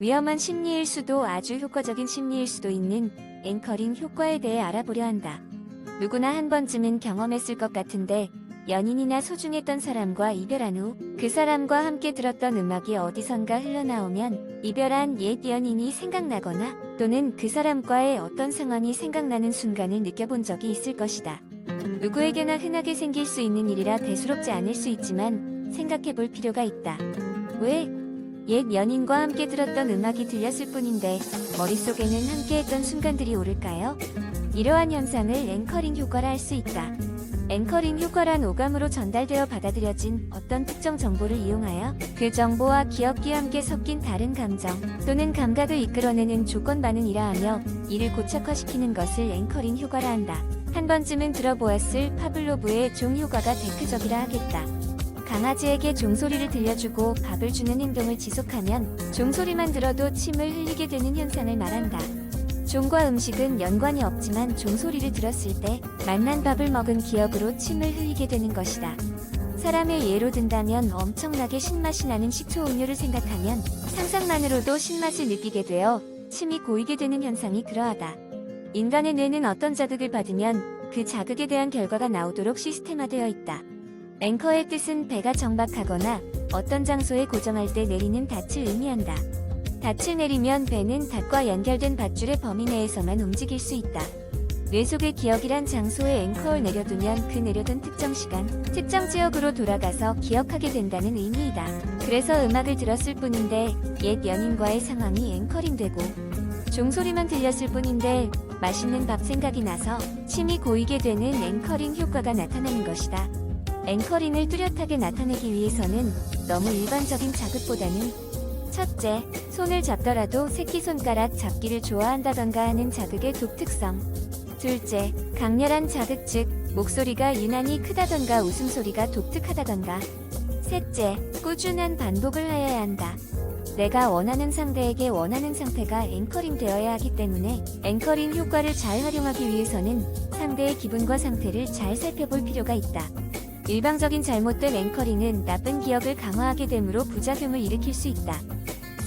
위험한 심리일 수도 아주 효과적인 심리일 수도 있는 앵커링 효과에 대해 알아보려 한다. 누구나 한 번쯤은 경험했을 것 같은데 연인이나 소중했던 사람과 이별한 후 그 사람과 함께 들었던 음악이 어디선가 흘러나오면 이별한 옛 연인이 생각나거나 또는 그 사람과의 어떤 상황이 생각나는 순간을 느껴본 적이 있을 것이다. 누구에게나 흔하게 생길 수 있는 일이라 대수롭지 않을 수 있지만 생각해볼 필요가 있다. 왜? 옛 연인과 함께 들었던 음악이 들렸을 뿐인데 머릿속에는 함께했던 순간들이 오를까요? 이러한 현상을 앵커링 효과라 할 수 있다. 앵커링 효과란 오감으로 전달되어 받아들여진 어떤 특정 정보를 이용하여 그 정보와 기억이 함께 섞인 다른 감정 또는 감각을 이끌어내는 조건 반응이라 하며 이를 고착화시키는 것을 앵커링 효과라 한다. 한 번쯤은 들어보았을 파블로브의 종 효과가 대표적이라 하겠다. 강아지에게 종소리를 들려주고 밥을 주는 행동을 지속하면 종소리만 들어도 침을 흘리게 되는 현상을 말한다. 종과 음식은 연관이 없지만 종소리를 들었을 때 맛난 밥을 먹은 기억으로 침을 흘리게 되는 것이다. 사람의 예로 든다면 엄청나게 신맛이 나는 식초 음료를 생각하면 상상만으로도 신맛을 느끼게 되어 침이 고이게 되는 현상이 그러하다. 인간의 뇌는 어떤 자극을 받으면 그 자극에 대한 결과가 나오도록 시스템화되어 있다. 앵커의 뜻은 배가 정박하거나 어떤 장소에 고정할 때 내리는 닻을 의미한다. 닻을 내리면 배는 닻과 연결된 밧줄의 범위 내에서만 움직일 수 있다. 뇌 속의 기억이란 장소에 앵커를 내려두면 그 내려둔 특정 시간, 특정 지역으로 돌아가서 기억하게 된다는 의미이다. 그래서 음악을 들었을 뿐인데 옛 연인과의 상황이 앵커링 되고 종소리만 들렸을 뿐인데 맛있는 밥 생각이 나서 침이 고이게 되는 앵커링 효과가 나타나는 것이다. 앵커링을 뚜렷하게 나타내기 위해서는 너무 일반적인 자극보다는 첫째, 손을 잡더라도 새끼손가락 잡기를 좋아한다던가 하는 자극의 독특성. 둘째, 강렬한 자극 즉 목소리가 유난히 크다던가 웃음소리가 독특하다던가. 셋째, 꾸준한 반복을 하여야 한다. 내가 원하는 상대에게 원하는 상태가 앵커링 되어야 하기 때문에 앵커링 효과를 잘 활용하기 위해서는 상대의 기분과 상태를 잘 살펴볼 필요가 있다. 일방적인 잘못된 앵커링은 나쁜 기억을 강화하게 되므로 부작용을 일으킬 수 있다.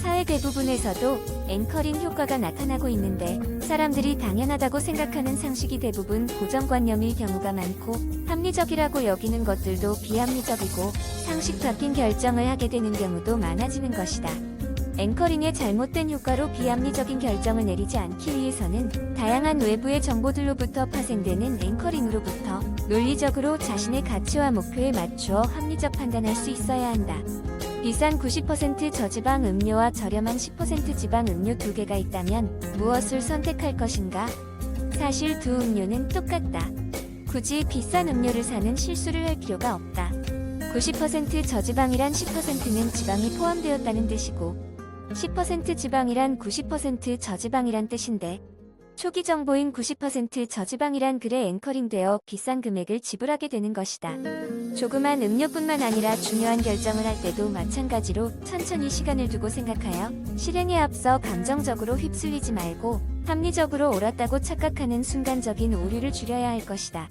사회 대부분에서도 앵커링 효과가 나타나고 있는데 사람들이 당연하다고 생각하는 상식이 대부분 고정관념일 경우가 많고 합리적이라고 여기는 것들도 비합리적이고 상식 바뀐 결정을 하게 되는 경우도 많아지는 것이다. 앵커링의 잘못된 효과로 비합리적인 결정을 내리지 않기 위해서는 다양한 외부의 정보들로부터 파생되는 앵커링으로부터 논리적으로 자신의 가치와 목표에 맞추어 합리적 판단할 수 있어야 한다. 비싼 90% 저지방 음료와 저렴한 10% 지방 음료 두 개가 있다면 무엇을 선택할 것인가? 사실 두 음료는 똑같다. 굳이 비싼 음료를 사는 실수를 할 필요가 없다. 90% 저지방이란 10%는 지방이 포함되었다는 뜻이고 10% 지방이란 90% 저지방이란 뜻인데 초기 정보인 90% 저지방이란 글에 앵커링되어 비싼 금액을 지불하게 되는 것이다. 조그만 음료뿐만 아니라 중요한 결정을 할 때도 마찬가지로 천천히 시간을 두고 생각하여 실행에 앞서 감정적으로 휩쓸리지 말고 합리적으로 옳았다고 착각하는 순간적인 오류를 줄여야 할 것이다.